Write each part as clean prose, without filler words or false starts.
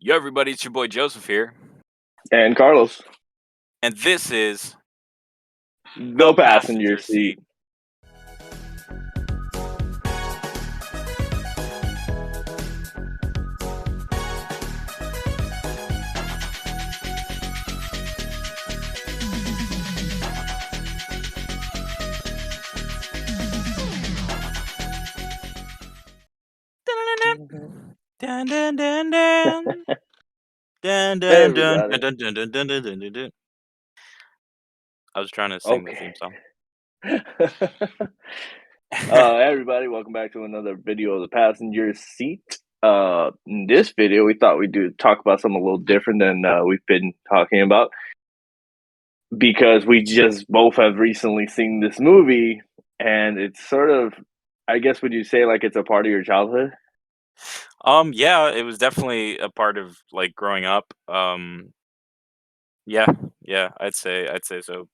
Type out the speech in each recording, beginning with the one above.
Yo, everybody, it's your boy Joseph here, And Carlos, and this is the the passenger passenger seat. seat. Mhm. Dun, dun, dun, dun. Dun, Hey, dun, dun, everybody. dun, dun, dun, dun, dun, dun, dun, dun. I was trying to sing the Okay. theme song. Everybody, welcome back to another video of the passenger seat. In this video, we thought we'd talk about something a little different than we've been talking about because we just both have recently seen this movie, and it's sort of, I guess, would you say like it's a part of your childhood? Yeah, it was definitely a part of like growing up. Yeah, yeah, I'd say so.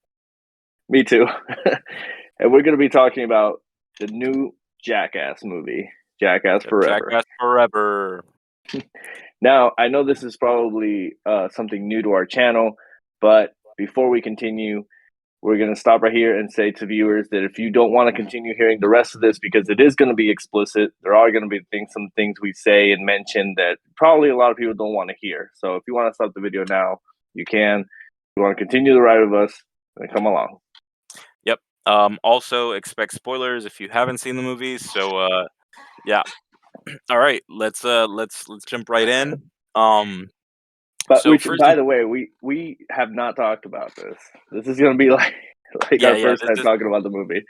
Me too. And we're going to be talking about the new Jackass movie, Jackass Yep, Forever. Jackass Forever. Now, I know this is probably something new to our channel, but before we continue, we're going to stop right here and say to viewers that if you don't want to continue hearing the rest of this, because it is going to be explicit, there are going to be some things we say and mention that probably a lot of people don't want to hear. So if you want to stop the video now, you can. If you want to continue the ride with us, then come along. Yep. Also expect spoilers if you haven't seen the movie. So yeah. All right, let's jump right in. Um, But so which, first by and the way, we have not talked about this. This is going to be like like yeah, our yeah, first this time is talking about the movie.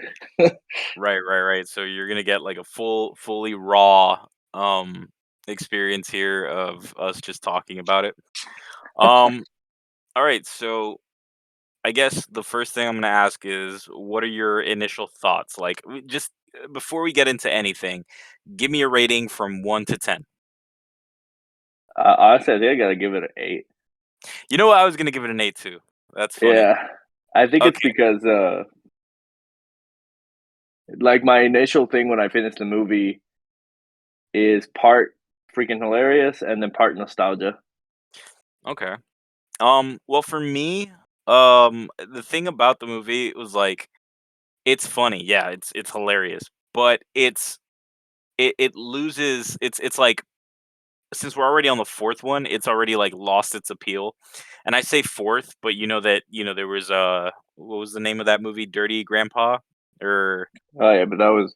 right. So you're gonna get like a fully raw experience here of us just talking about it. Um, all right, so I guess the first thing I'm gonna ask is, what are your initial thoughts? Like, just before we get into anything, give me a rating from 1 to 10. Honestly, I think I got to give it an 8. You know what? I was gonna give it an 8 too. That's funny. Yeah, I think it's Okay, because like my initial thing when I finished the movie is part freaking hilarious and then part nostalgia. okay. Well, for me, the thing about the movie was like it's funny. Yeah, it's hilarious, but it loses. It's like since we're already on the fourth one, it's already like lost its appeal. And I say fourth, but you know that there was what was the name of that movie? Dirty Grandpa, or Oh yeah, but that was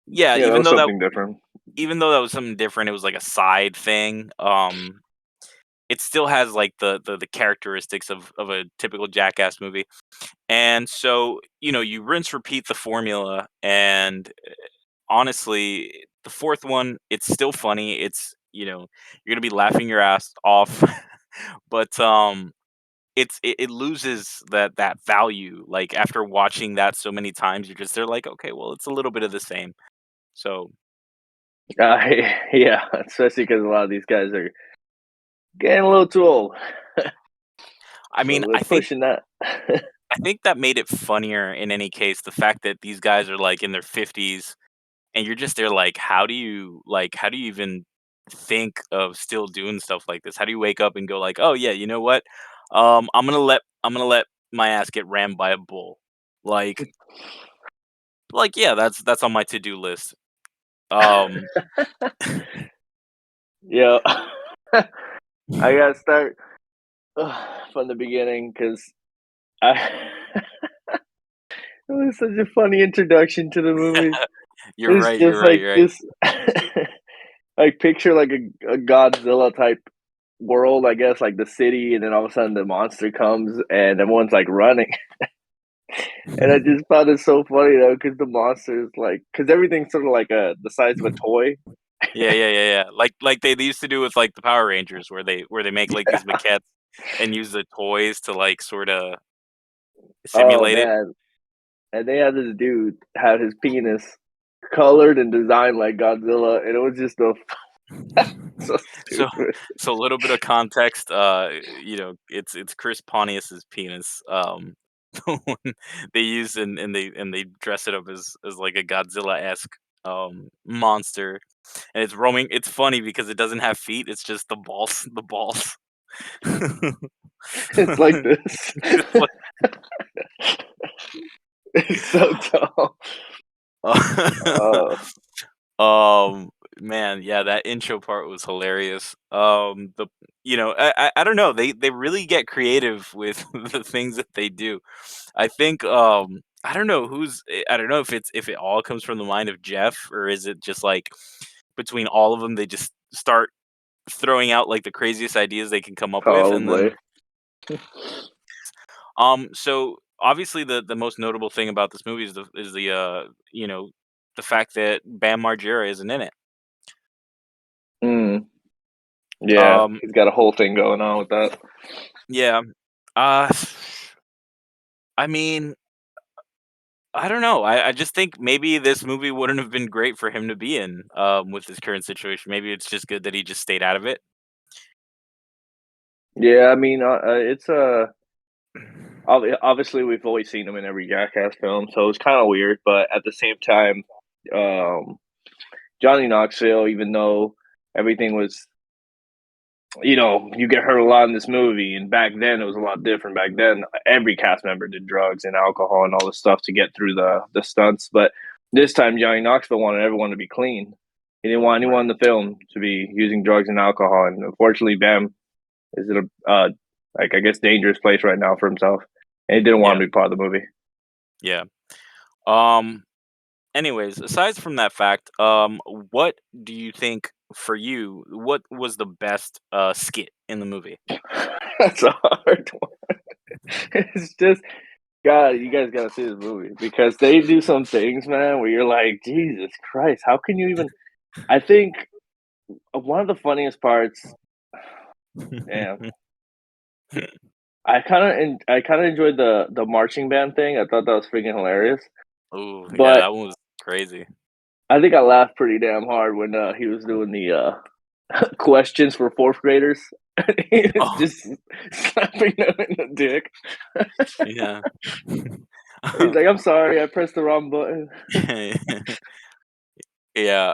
yeah. yeah, that was something different. Even though that was something different, it was like a side thing. It still has like the characteristics of a typical Jackass movie. And so, you rinse repeat the formula, and honestly, the fourth one, it's still funny. You're gonna be laughing your ass off, but it loses that value. Like after watching that so many times, they're like, okay, well, it's a little bit of the same. So Yeah, especially because a lot of these guys are getting a little too old, I mean, so they're pushing that. I think that made it funnier in any case. The fact that these guys are like in their 50s, and you're just there like, how do you even think of still doing stuff like this? How do you wake up and go like, "Oh yeah, you know what? I'm gonna let my ass get rammed by a bull." Like yeah, that's on my to-do list. Um Yeah, I gotta start from the beginning because I. It was such a funny introduction to the movie. you're It's right, you're just right, like you're right. this, like picture like a Godzilla type world, I guess, like the city, and then all of a sudden the monster comes and everyone's like running. And I just found it so funny though, because the monster is like, because everything's sort of like the size of a toy. Yeah. Like they used to do with like the Power Rangers, where they make like these maquettes and use the toys to like sorta Oh simulate it. man. And they had this dude have his penis colored and designed like Godzilla, and it was just a so So stupid. so a little bit of context, it's Chris Pontius's penis, the one they use and they dress it up as like a Godzilla-esque. monster, and it's roaming. It's funny because it doesn't have feet. It's just the balls. The balls. It's like this. It's like, It's so dumb. Uh, um, man, yeah, that intro part was hilarious. The I don't know. They really get creative with the things that they do. I think I don't know I don't know if it all comes from the mind of Jeff, or is it just like between all of them they just start throwing out like the craziest ideas they can come up with, and then probably. so obviously the most notable thing about this movie is the fact that Bam Margera isn't in it. Mm, yeah, Um he's got a whole thing going on with that. yeah. Uh I mean, I don't know. I just think maybe this movie wouldn't have been great for him to be in with his current situation. Maybe it's just good that he just stayed out of it. Yeah, I mean, it's obviously we've always seen him in every Jackass film, so it's kind of weird. But at the same time, um, Johnny Knoxville, even though everything was, you get hurt a lot in this movie, and back then it was a lot different. Back then, every cast member did drugs and alcohol and all this stuff to get through the stunts. But this time, Johnny Knoxville wanted everyone to be clean. He didn't want anyone in the film to be using drugs and alcohol. And unfortunately, Bam is in a like I guess dangerous place right now for himself, and he didn't want Yeah, to be part of the movie. yeah. Um. Anyways, aside from that fact, what do you think for you? What was the best skit in the movie? That's a hard one. It's just God, you guys gotta see this movie because they do some things, man, where you're like, Jesus Christ, how can you even? I think one of the funniest parts, damn, I kind of enjoyed the marching band thing. I thought that was freaking hilarious. Oh yeah, But that one was crazy. I think I laughed pretty damn hard when he was doing the questions for fourth graders. He was Oh just slapping them in the dick. yeah. He's like, "I'm sorry, I pressed the wrong button." Yeah,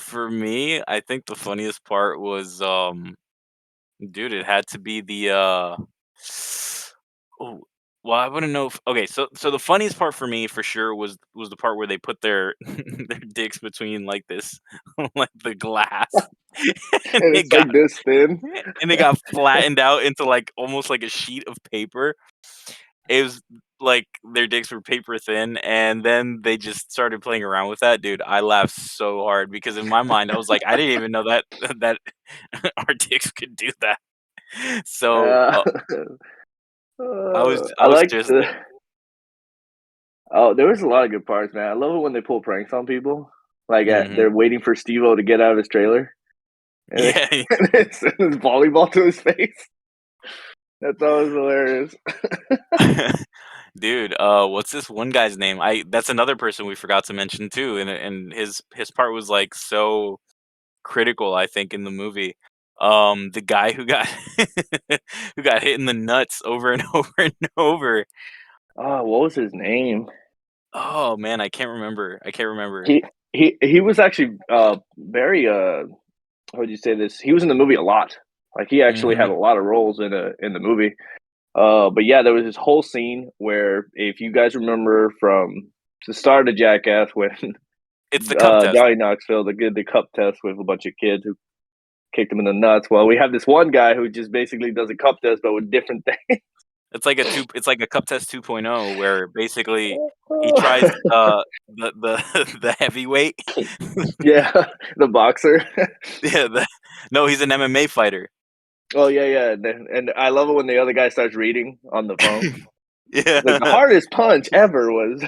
for me, I think the funniest part was, dude, it had to be the, oh, well, I wouldn't know if okay, so the funniest part for me, for sure, was the part where they put their their dicks between, like, this like, the glass, and And it it's got like this thin. and it got flattened out into, like, almost like a sheet of paper. It was like their dicks were paper thin, and then they just started playing around with that. Dude, I laughed so hard because in my mind, I was like, "I didn't even know that that our dicks could do that." So, Uh, I I was like just the. like Oh, there was a lot of good parts, man. I love it when they pull pranks on people. Like mhm. they're waiting for Steve-O to get out of his trailer, and Yeah. they send his volleyball to his face. That's always hilarious. Dude, what's this one guy's name? I That's another person we forgot to mention too, and his part was, like, so critical, I think, in the movie. The guy who got who got hit in the nuts over and over and over. Oh, what was his name? Oh man, I can't remember. I can't remember. He was actually very how would you say this? He was in the movie a lot. Like he actually had Mhm. a lot of roles in the movie. But yeah, there was this whole scene where if you guys remember from the start of Jackass when It's the cup test. Johnny Knoxville did the cup test with a bunch of kids who kicked him in the nuts. Well, we have this one guy who just basically does a cup test but with different things. It's like a cup test 2.0 where basically he tries the the heavyweight. Yeah, the boxer. Yeah, no, he's an MMA fighter. Oh yeah, yeah, and I love it when the other guy starts reading on the phone. Like the Yeah. hardest punch ever was.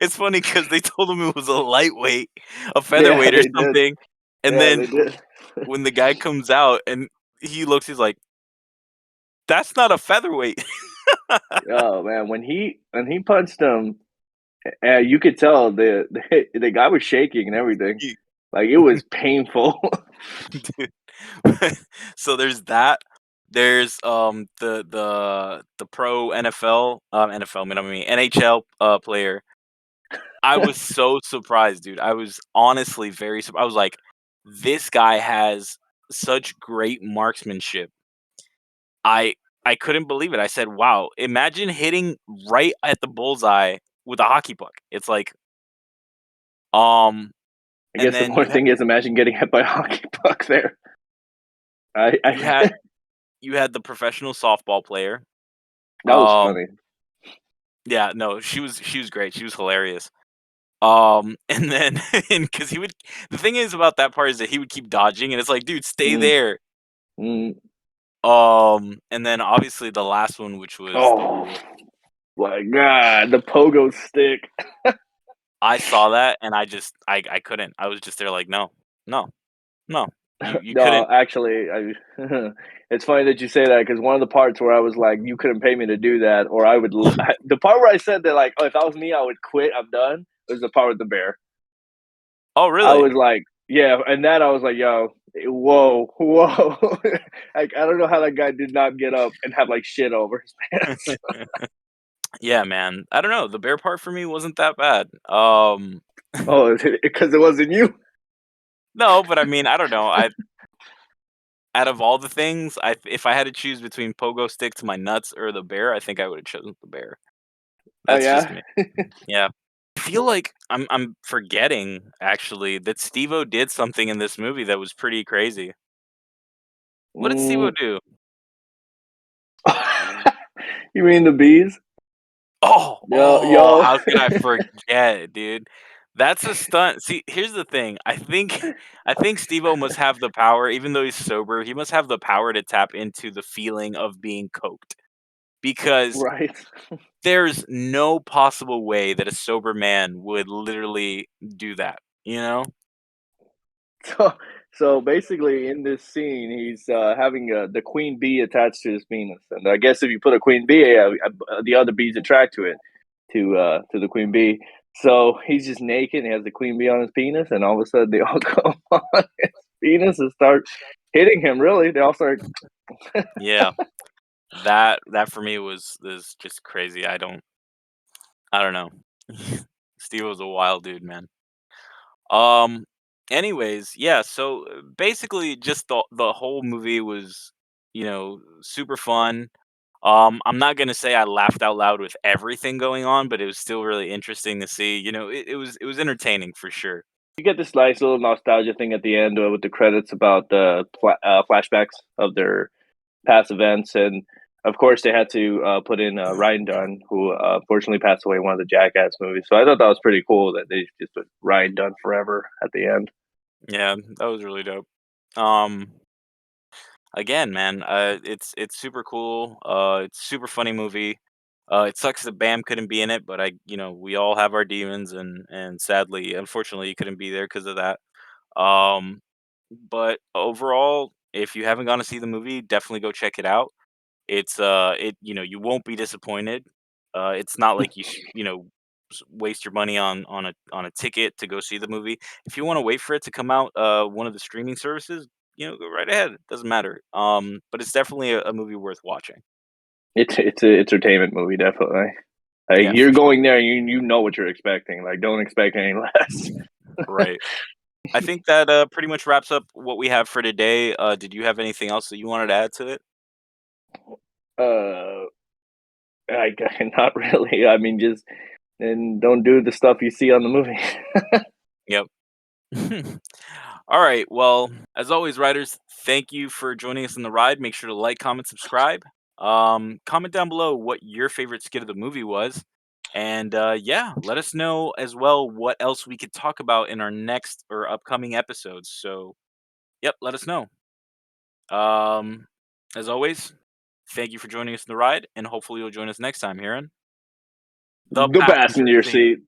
It's funny because they told him it was a lightweight, a Yeah, featherweight or they did. something, and Yeah, then they did. when the guy comes out and he looks, he's like, "That's not a featherweight." Oh man, when he punched him, you could tell the guy was shaking and everything. He Like it was painful. dude. So there's that. There's, the pro NFL, NFL, I mean, NHL, player. I was so surprised, dude. I was honestly very I was like, "This guy has such great marksmanship." I I couldn't believe it. I said, "Wow, imagine hitting right at the bullseye with a hockey puck." It's like, um, I and guess the then more thing is, imagine getting hit by a hockey puck there. you I had you had the professional softball player. that was Um, funny. yeah, no, she was great. She was hilarious. And then because he would the thing is about that part is that he would keep dodging, and it's like, dude, stay Mm, there. mm. And then obviously the last one, which was Oh my god, the pogo stick. I saw that and I couldn't. I was just there like, no, no, no. You No, couldn't. actually, it's funny that you say that because one of the parts where I was like, "You couldn't pay me to do that," or I would. The part where I said that, like, "Oh, if that was me, I would quit. I'm done." Was the part with the bear. Oh, I really? was like, "Yeah," and that I was like, "Yo, whoa, whoa!" Like, I don't know how that guy did not get up and have like shit over his pants. Yeah, man. I don't know. The bear part for me wasn't that bad. Oh, because it wasn't you. No, but I mean, I don't know. I out of all the things, if I had to choose between pogo stick to my nuts or the bear, I think I would have chosen the bear. Oh That's just yeah. me. Yeah. I feel like I'm forgetting actually that Steve-O did something in this movie that was pretty crazy. What did Steve-O Mm. do? You mean the bees? Oh, Yo, oh, yo. how could I forget, dude? That's a stunt. See, here's the thing. I think Steve-O must have the power, even though he's sober, he must have the power to tap into the feeling of being coked. Because Right. there's no possible way that a sober man would literally do that, you know? So, so basically, in this scene, he's having the queen bee attached to his penis, and I guess if you put a queen bee, the other bees attract to the queen bee. So he's just naked. And he has the queen bee on his penis, and all of a sudden, they all come on his penis and start hitting him. Really, they all start. Yeah. That for me was just crazy. I don't know. Steve was a wild dude, man. Um anyways, yeah, so basically just the whole movie was, super fun. I'm not going to say I laughed out loud with everything going on, but it was still really interesting to see. It was entertaining for sure. You get this nice little nostalgia thing at the end with the credits about the flashbacks of their past events, and of course they had to put in Ryan Dunn, who unfortunately passed away in one of the Jackass movies. So I thought that was pretty cool that they just put Ryan Dunn forever at the end. Yeah, that was really dope. Um Again, man, it's super cool. It's a super funny movie. It sucks that Bam couldn't be in it, but we all have our demons, and sadly, unfortunately, he couldn't be there because of that. Um, but overall, if you haven't gone to see the movie, definitely go check it out. You won't be disappointed. It's not like waste your money on a ticket to go see the movie. If you want to wait for it to come out, one of the streaming services, go right ahead. It doesn't matter. But it's definitely a movie worth watching. It's a entertainment movie, definitely. Like Yeah, you're for sure. going there, and you know what you're expecting. Like don't expect any less. Right. I think that pretty much wraps up what we have for today. Did you have anything else that you wanted to add to it? uh, not really. I mean, just and don't do the stuff you see on the movie. Yep. All right. Well, as always, riders, thank you for joining us on the ride. Make sure to like, comment, subscribe. Comment down below what your favorite skit of the movie was. And yeah, let us know as well what else we could talk about in our next or upcoming episodes. So, yep, let us know. Um, as always, thank you for joining us on the ride, and hopefully you'll join us next time here in the The passenger passenger seat. seat.